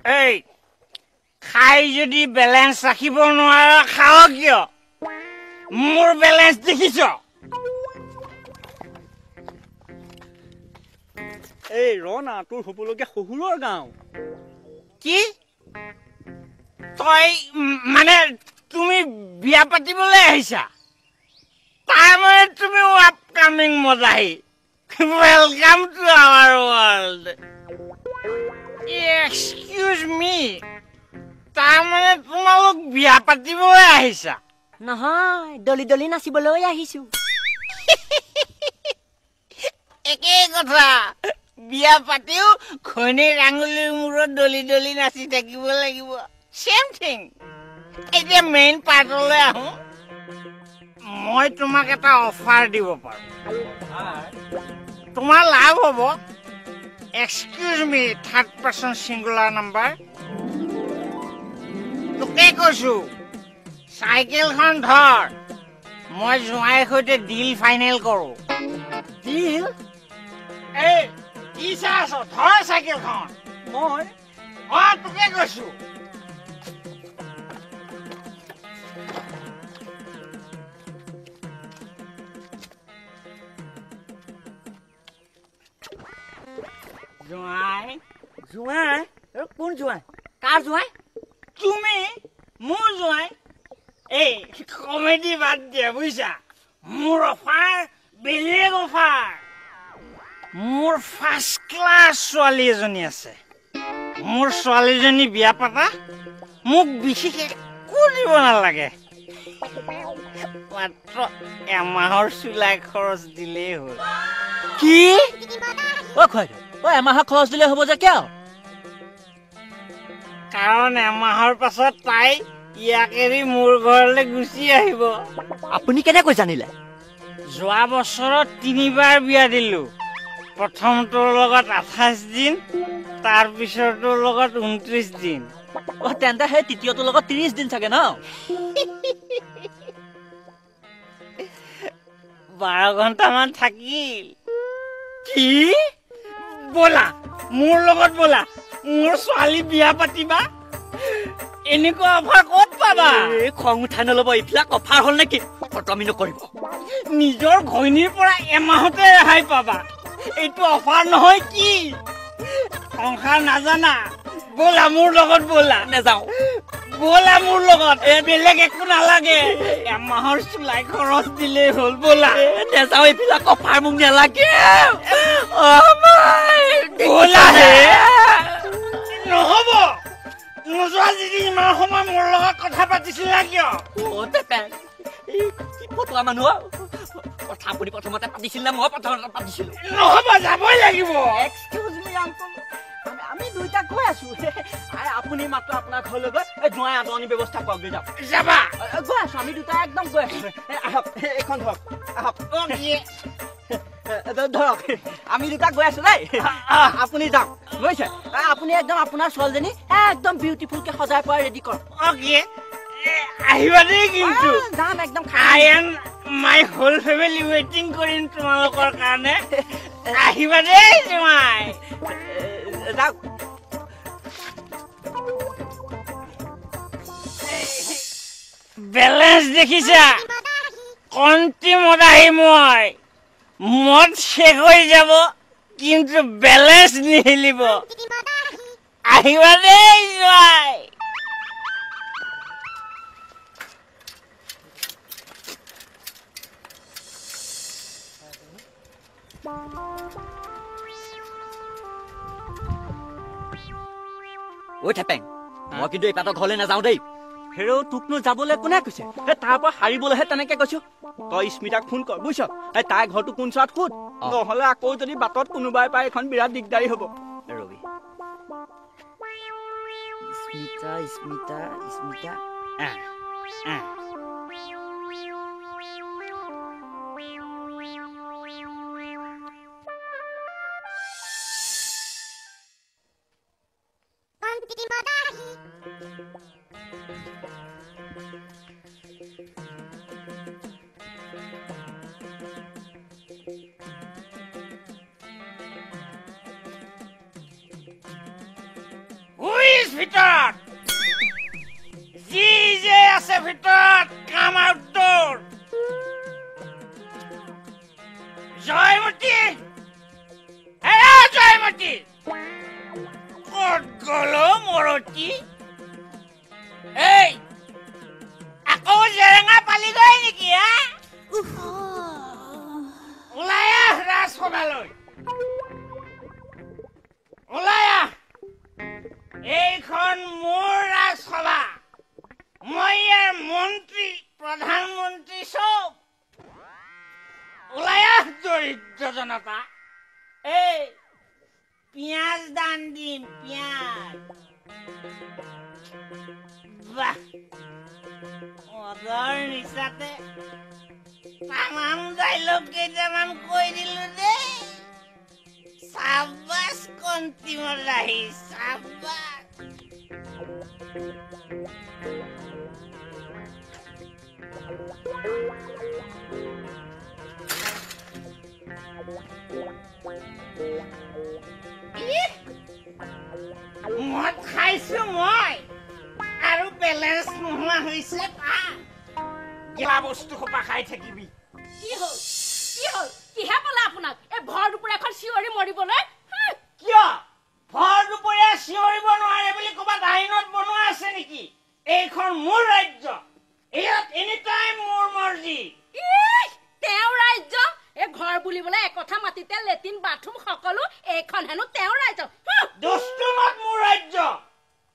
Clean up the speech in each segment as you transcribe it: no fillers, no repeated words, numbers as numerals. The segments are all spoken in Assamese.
এই খাই যদি বেলেন্স ৰাখিব নোৱাৰা খাও কিয় মোৰ বেলেন্স দেখিছ এই ৰনা তোৰ হবলগীয়া শহুৰৰ গাঁও কি তই মানে তুমি বিয়া পাতিবলৈ আহিছা তাৰমানে তুমি upcoming Madahi Welcome to our world. Excuse me. তাৰমানে তোমালোক বিয়া পাতিবলৈ আহিছা নহয় দলি দলি নাচিবলৈ আহিছো একেই কথা বিয়া পাতিও খনিৰ আঙুলিৰ মূৰত দলি দলি নাচি থাকিব লাগিব চেম থিং এতিয়া মেইন পাৰ্টলৈ আহো মই তোমাক এটা অফাৰ দিব পাৰো তোমাৰ লাভ হ'ব এক্সকিউজ মি থাৰ্ড পাৰ্চন সিঙ্গুলাৰ নাম্বাৰ তোকে কৈছো চাইকেলখন ধৰ মই জোঁৱাইৰ সৈতে ডিল ফাইনেল কৰো ডিল এই কি চাই আছ ধৰ চাইকেলখন মই তোকে কৈছো জোঁৱাই জোঁৱাই কোন জোঁৱাই কাৰ জোঁৱাই তুমি মোৰ জোঁৱাই এই কমেডি বাদ দিয়া বুজিছা মোৰ অফাৰ বেলেগ অফাৰ মোৰ ফাৰ্ষ্ট ক্লাছ ছোৱালী এজনী আছে মোৰ ছোৱালীজনী বিয়া পাতা মোক বিশেষ একো দিব নালাগে মাত্ৰ এমাহৰ চুলাই খৰচ দিলেই হ'ল কি এমাহৰ খৰচ দিলে হ'ব যে কিয় কাৰণ এমাহৰ পাছত তাই ইয়াক এৰি মোৰ ঘৰলৈ গুচি আহিব আপুনি কেনেকৈ জানিলে যোৱা বছৰত 3 বাৰ বিয়া দিলো প্ৰথমটোৰ লগত 28 দিন তাৰ পিছৰটোৰ লগত 29 দিন তেন্তে সেই তৃতীয়টোৰ লগত 30 দিন চাগে ন 12 ঘণ্টামান থাকিল কি বলা মোৰ লগত বলা মোৰ ছোৱালী বিয়া পাতিবা এনেকুৱা অফাৰ ক'ত পাবা খং উঠাই নল'ব এইবিলাক অফাৰ হ'ল নেকি খতমি নকৰিব নিজৰ ঘৈণীৰ পৰা এমাহতে ৰেহাই পাবা এইটো অফাৰ নহয় কি সংসাৰ নাজানা বলা মোৰ লগত বলা নেযাওঁ বলা মোৰ লগত বেলেগ একো নালাগে এমাহৰ চুলাই খৰচ দিলেই হ'ল বলা নেযাওঁ এইবিলাক অফাৰ মোক নালাগে বলা নহ'ব নোযোৱা যদি ইমান সময় মোৰ লগত কথা পাতিছিলা কিয় ফটোৱা মানুহ কথা আপুনি প্ৰথমতে পাতিছিল নে মই প্ৰথমতে পাতিছিলো নহ'ব যাবই লাগিব আমি দুইটা গৈ আছো আপুনি মাত্ৰ আপোনাৰ ঘৰলৈ গৈ জোঁৱাই আদৰণি ব্যৱস্থা কৰক যাওক যাবা গৈ আছো আমি দুটা একদম গৈ আছো আহক এইখন ধৰক আহক ধৰক আমি দুটা গৈ আছো দেই আপুনি যাওক বুজিছে আপুনি একদম আপোনাৰ ছোৱালীজনী একদম বিউটিফুলকে সজাই পৰাই ৰেডি কৰক আহিবা দেই কিন্তু যাম একদম I am my whole family ৱেইটিং কৰিম তোমালোকৰ কাৰণে আহিবা দেই জোঁৱাই যাওক বেলেন্স দেখিছা কণ্টি মদাহী মই মদ শেষ হৈ যাব কিন্তু বেলেন্স নিহিলিব আহিবা দেই জোঁৱাই ঐ থেপেং মই কিন্তু এই পাতৰ ঘৰলৈ নাযাওঁ দেই হেৰ তোকনো যাবলৈ কোনে কৈছে তাৰ পৰা হাৰিবলৈহে তেনেকে কৈছো তই স্মিতাক ফোন কৰ বুজিছ তাই ঘৰটো কোন চোৱাত সোধ নহলে আকৌ যদি বাটত কোনোবাই পাই এখন বিৰাট দিগদাৰী হ'ব ৰবি স্মিতা স্মিতা স্মিতা Who is ভিতৰত যি যে আছে ভিতৰত কাম আউটডোৰ জয়মতী জয়মতী ক'ত গ'ল মৰতী এই আকৌ জেৰেঙা পালিগৈ নেকি ওলাই আহ ৰাজসভালৈ ওলাই আহ এইখন মোৰ ৰাজসভা মই ইয়াৰ মন্ত্ৰী প্ৰধানমন্ত্ৰী চব ওলাই আহ দৰিদ্ৰ জনতা এই পিঁয়াজ দান দিম পিঁয়াজ বাহ মদৰ নিচাতে তামাম ডাইলগ কেইটামান কৈ দিলো দেই চাবাছ কন্তিমৰ ৰাহি চাবাছ মদ খাইছো মই আৰু বেলেঞ্চ নোহোৱা হৈছে গেলা বস্তু সোপা খাই থাকিবি কি হ'ল কিহে পালে আপোনাক এই ভৰ দুপৰীয়া এখন চিঞৰি মৰিবলৈ কিয় ভৰ দুপৰীয়া চিঞৰিব নোৱাৰে বুলি ক'ৰবাত আইনত বনোৱা আছে নেকি এইখন মোৰ ৰাজ্য ইয়াত এনি টাইম মোৰ মৰ্জি তেওঁ ৰাজ্য এই ঘৰ বুলিবলৈ একথা মাটিতে লেট্ৰিন বাথৰুম সকলো এইখন হেনো তেওঁ ৰাজ্য দস্তুমত মোৰ ৰাজ্য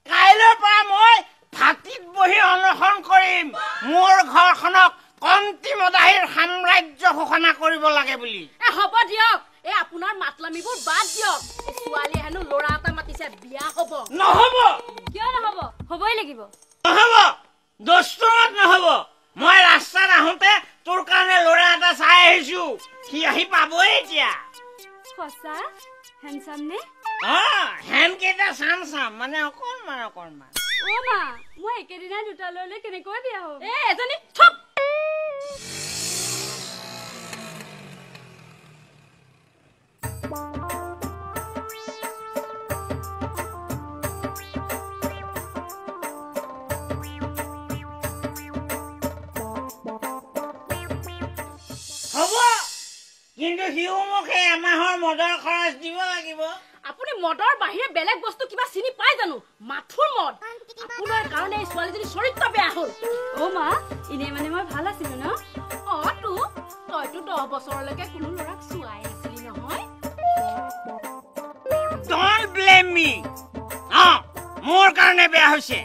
কাইলৈৰ পৰা মই ভাতিত বহি অনশন কৰিম মোৰ ঘৰখনক কন্তি মদাহীৰ সাম্ৰাজ্য ঘোষণা কৰিব লাগে বুলি হ'ব দিয়ক এই আপোনাৰ মাতলামিবোৰ বাদ দিয়ক এই ছোৱালী হেনো ল'ৰা এটা মাতিছে বিয়া হ'ব নহ'ব কিয় নহ'ব হ'বই লাগিব নহ'ব দস্তুমত নহ'ব মই ৰাস্তাত আহোঁতে তোৰ কাৰণে ল'ৰা এটা চাই আহিছো সি আহি পাবই এতিয়া সঁচা হেণ্ডচাম নে হেন কেইটা চাম মানে অকণমান অ মা মই একেদিনাই দুটা ল'লে কেনেকৈ বিয়া হ'ব এজনী হ'ব কিন্তু সিও মোক এই এমাহৰ মদৰ খৰচ দিব লাগিব আপুনি মদৰ বাহিৰে বেলেগ বস্তু কিবা চিনি পাই জানো মাথুৰ মদ আপোনাৰ কাৰণে এই ছোৱালীজনী চৰিত্ৰ বেয়া হ'ল মা ইনে মানে মই ভাল আছিলো ন তইতো 10 বছৰলৈকে কোনো ল'ৰাক চুৱাই আছিলি নহয় ডন্ট ব্লেম মি মোৰ কাৰণে বেয়া হৈছে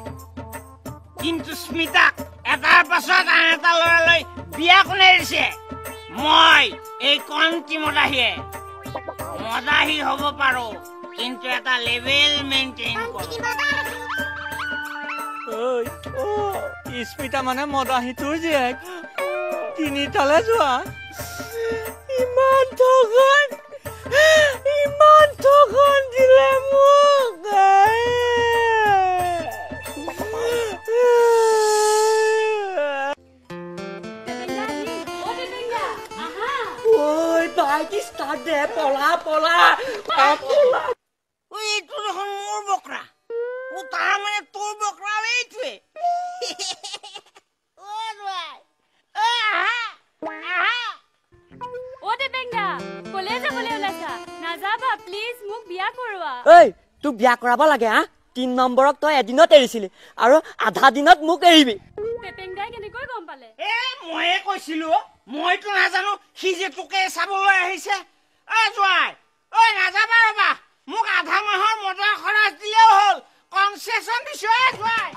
কিন্তু স্মিতাক এটাৰ পাছত আন এটা ল'ৰালৈ বিয়া কোনে দিছে মই এই কন্তি মদাহীয়ে মদাহী হ'ব পাৰো কিন্তু এটা লেভেল মেইনটেইন ঐ স্মিতা মানে মদাহীটোৰ জীয়েক তিনিটালে যোৱা ইমান থখন দিলে মোক start there, pola. এইটো দেখোন মোৰ বকৰা তাৰ মানে তোৰ বকৰা এইটোৱে দেবেঙ্গা কলে যাবলৈ ওলাইছা নাযাবা প্লিজ মোক বিয়া কৰোৱা তোক বিয়া কৰাব লাগে 3 নম্বৰক তই এদিনত এৰিছিলি আৰু আধা দিনত মোক এৰিবি দেবেঙ্গাই কেনেকৈ গম পালে ময়ে কৈছিলো মইতো নাজানো সি যে তোকে চাবলৈ আহিছে জোৱাই নাযাবা ৰবা মোক আধা মাহৰ মদৰ খৰচ দিলেও হ'ল কনচেচন দিছো জোৱাই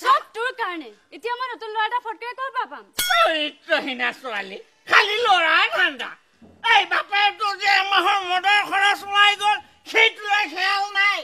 সব তোৰ কাৰণে এতিয়া মই নতুন ল'ৰা এটা ফটকে ক'ৰ পৰা পাম চৰিত্ৰহীনা ছোৱালী খালি ল'ৰাই ঠাণ্ডা এই বাপেৰ তোৰ যে এমাহৰ মদৰ খৰচ ওলাই গ'ল সেইটো খেয়াল নাই